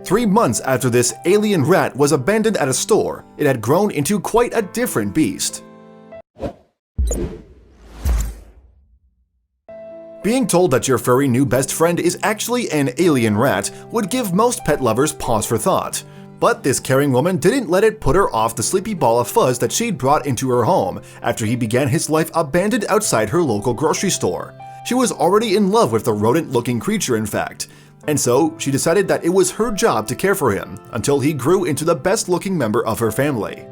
3 months after this alien rat was abandoned at a store, it had grown into quite a different beast. Being told that your furry new best friend is actually an alien rat would give most pet lovers pause for thought. But this caring woman didn't let it put her off the sleepy ball of fuzz that she'd brought into her home after he began his life abandoned outside her local grocery store. She was already in love with the rodent-looking creature, in fact, and so she decided that it was her job to care for him until he grew into the best-looking member of her family.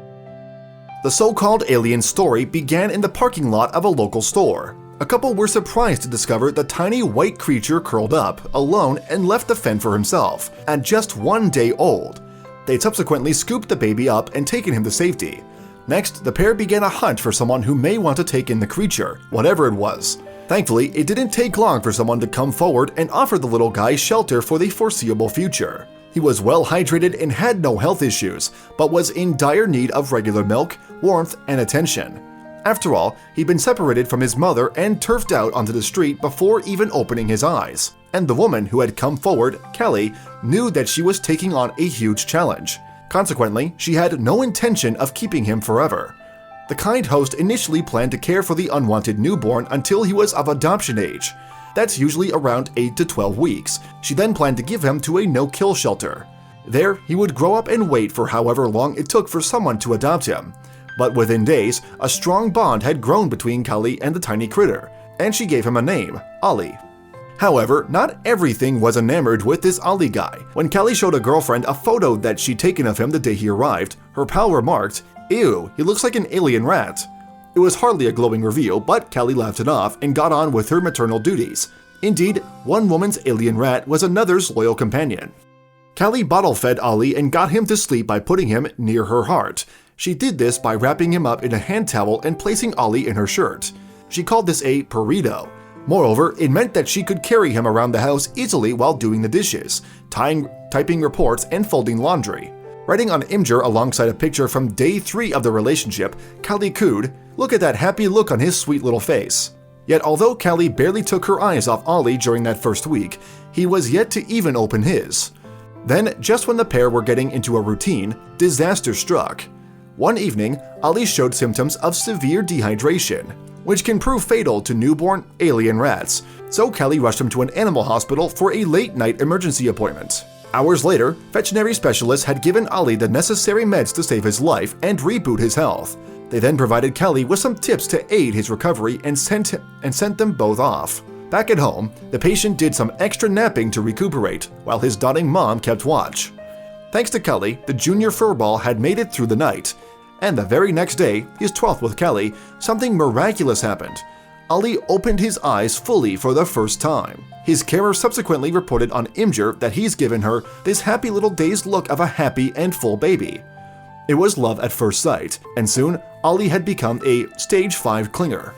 The so-called alien story began in the parking lot of a local store. A couple were surprised to discover the tiny white creature curled up, alone, and left to fend for himself, at just 1 day old. They'd subsequently scooped the baby up and taken him to safety. Next, the pair began a hunt for someone who may want to take in the creature, whatever it was. Thankfully, it didn't take long for someone to come forward and offer the little guy shelter for the foreseeable future. He was well hydrated and had no health issues, but was in dire need of regular milk, warmth, and attention. After all, he'd been separated from his mother and turfed out onto the street before even opening his eyes. And the woman who had come forward, Kelly, knew that she was taking on a huge challenge. Consequently, she had no intention of keeping him forever. The kind host initially planned to care for the unwanted newborn until he was of adoption age. That's usually around 8 to 12 weeks. She then planned to give him to a no-kill shelter. There, he would grow up and wait for however long it took for someone to adopt him. But within days, a strong bond had grown between Kelly and the tiny critter, and she gave him a name, Ollie. However, not everything was enamored with this Ollie guy. When Kelly showed a girlfriend a photo that she'd taken of him the day he arrived, her pal remarked, "Ew, he looks like an alien rat." It was hardly a glowing review, but Kelly laughed it off and got on with her maternal duties. Indeed, one woman's alien rat was another's loyal companion. Kelly bottle-fed Ollie and got him to sleep by putting him near her heart. She did this by wrapping him up in a hand towel and placing Ollie in her shirt. She called this a burrito. Moreover, it meant that she could carry him around the house easily while doing the dishes, typing reports, and folding laundry. Writing on Imgur alongside a picture from day 3 of the relationship, Kelly cooed, "Look at that happy look on his sweet little face." Yet although Kelly barely took her eyes off Ollie during that first week, he was yet to even open his. Then, just when the pair were getting into a routine, disaster struck. One evening, Ollie showed symptoms of severe dehydration, which can prove fatal to newborn alien rats, so Kelly rushed him to an animal hospital for a late-night emergency appointment. Hours later, veterinary specialists had given Ollie the necessary meds to save his life and reboot his health. They then provided Kelly with some tips to aid his recovery and sent them both off. Back at home, the patient did some extra napping to recuperate, while his dotting mom kept watch. Thanks to Kelly, the junior furball had made it through the night. And the very next day, his 12th with Kelly, something miraculous happened. Ollie opened his eyes fully for the first time. His carer subsequently reported on Imgur that he's given her this happy little dazed look of a happy and full baby. It was love at first sight, and soon Ollie had become a stage 5 clinger.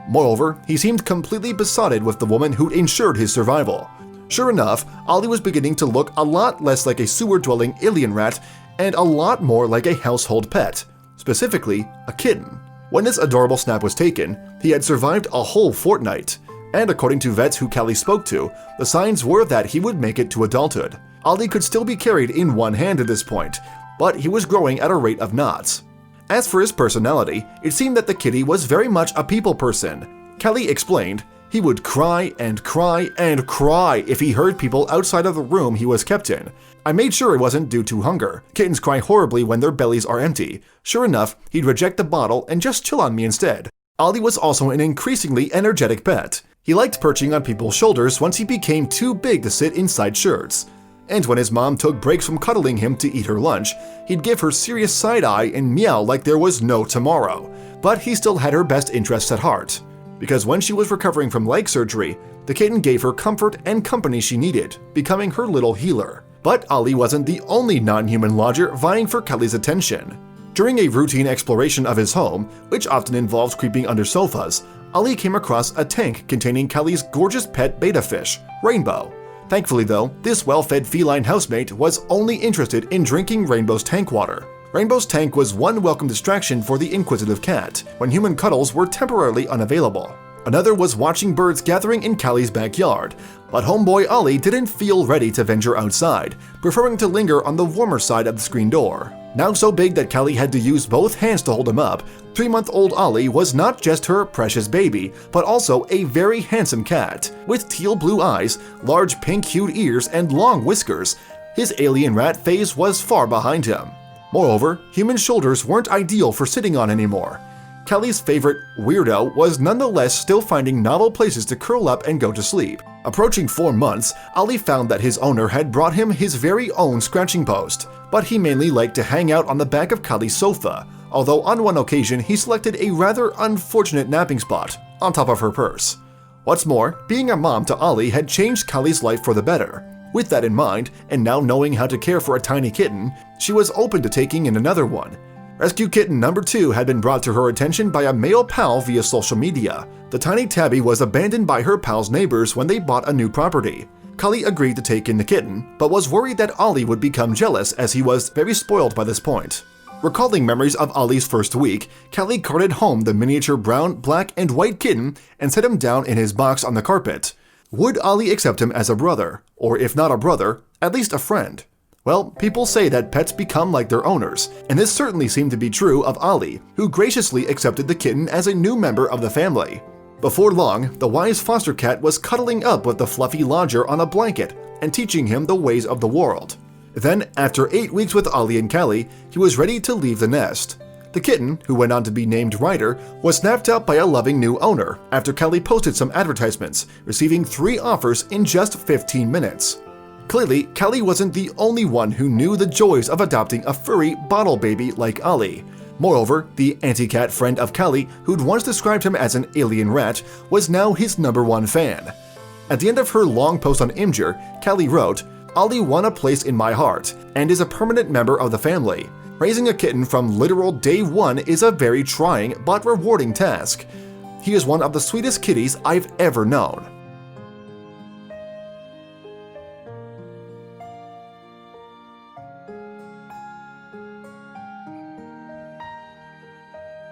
Moreover, he seemed completely besotted with the woman who'd ensured his survival. Sure enough, Ollie was beginning to look a lot less like a sewer-dwelling alien rat and a lot more like a household pet, specifically a kitten. When this adorable snap was taken, he had survived a whole fortnight, and according to vets who Kelly spoke to, the signs were that he would make it to adulthood. Ollie could still be carried in one hand at this point, but he was growing at a rate of knots. As for his personality, it seemed that the kitty was very much a people person. Kelly explained, he would cry and cry and cry if he heard people outside of the room he was kept in. I made sure it wasn't due to hunger. Kittens cry horribly when their bellies are empty. Sure enough, he'd reject the bottle and just chill on me instead. Ollie was also an increasingly energetic pet. He liked perching on people's shoulders once he became too big to sit inside shirts. And when his mom took breaks from cuddling him to eat her lunch, he'd give her serious side-eye and meow like there was no tomorrow. But he still had her best interests at heart. Because when she was recovering from leg surgery, the kitten gave her comfort and company she needed, becoming her little healer. But Ollie wasn't the only non-human lodger vying for Kelly's attention. During a routine exploration of his home, which often involves creeping under sofas, Ollie came across a tank containing Kelly's gorgeous pet betta fish, Rainbow. Thankfully though, this well-fed feline housemate was only interested in drinking Rainbow's tank water. Rainbow's tank was one welcome distraction for the inquisitive cat, when human cuddles were temporarily unavailable. Another was watching birds gathering in Callie's backyard, but homeboy Ollie didn't feel ready to venture outside, preferring to linger on the warmer side of the screen door. Now so big that Callie had to use both hands to hold him up, 3-month-old Ollie was not just her precious baby, but also a very handsome cat. With teal blue eyes, large pink-hued ears, and long whiskers, his alien rat phase was far behind him. Moreover, human shoulders weren't ideal for sitting on anymore. Callie's favorite weirdo was nonetheless still finding novel places to curl up and go to sleep. Approaching 4 months, Ollie found that his owner had brought him his very own scratching post, but he mainly liked to hang out on the back of Callie's sofa, although on one occasion he selected a rather unfortunate napping spot on top of her purse. What's more, being a mom to Ollie had changed Callie's life for the better. With that in mind, and now knowing how to care for a tiny kitten, she was open to taking in another one. Rescue kitten number 2 had been brought to her attention by a male pal via social media. The tiny tabby was abandoned by her pal's neighbors when they bought a new property. Callie agreed to take in the kitten, but was worried that Ollie would become jealous as he was very spoiled by this point. Recalling memories of Ollie's first week, Callie carted home the miniature brown, black, and white kitten and set him down in his box on the carpet. Would Ollie accept him as a brother, or if not a brother, at least a friend? Well, people say that pets become like their owners, and this certainly seemed to be true of Ollie, who graciously accepted the kitten as a new member of the family. Before long, the wise foster cat was cuddling up with the fluffy lodger on a blanket and teaching him the ways of the world. Then, after 8 weeks with Ollie and Callie, he was ready to leave the nest. The kitten, who went on to be named Ryder, was snapped up by a loving new owner after Callie posted some advertisements, receiving 3 offers in just 15 minutes. Clearly, Callie wasn't the only one who knew the joys of adopting a furry bottle baby like Ollie. Moreover, the anti-cat friend of Callie, who'd once described him as an alien rat, was now his #1 fan. At the end of her long post on Imgur, Callie wrote, "Ollie won a place in my heart and is a permanent member of the family. Raising a kitten from literal day 1 is a very trying but rewarding task. He is one of the sweetest kitties I've ever known."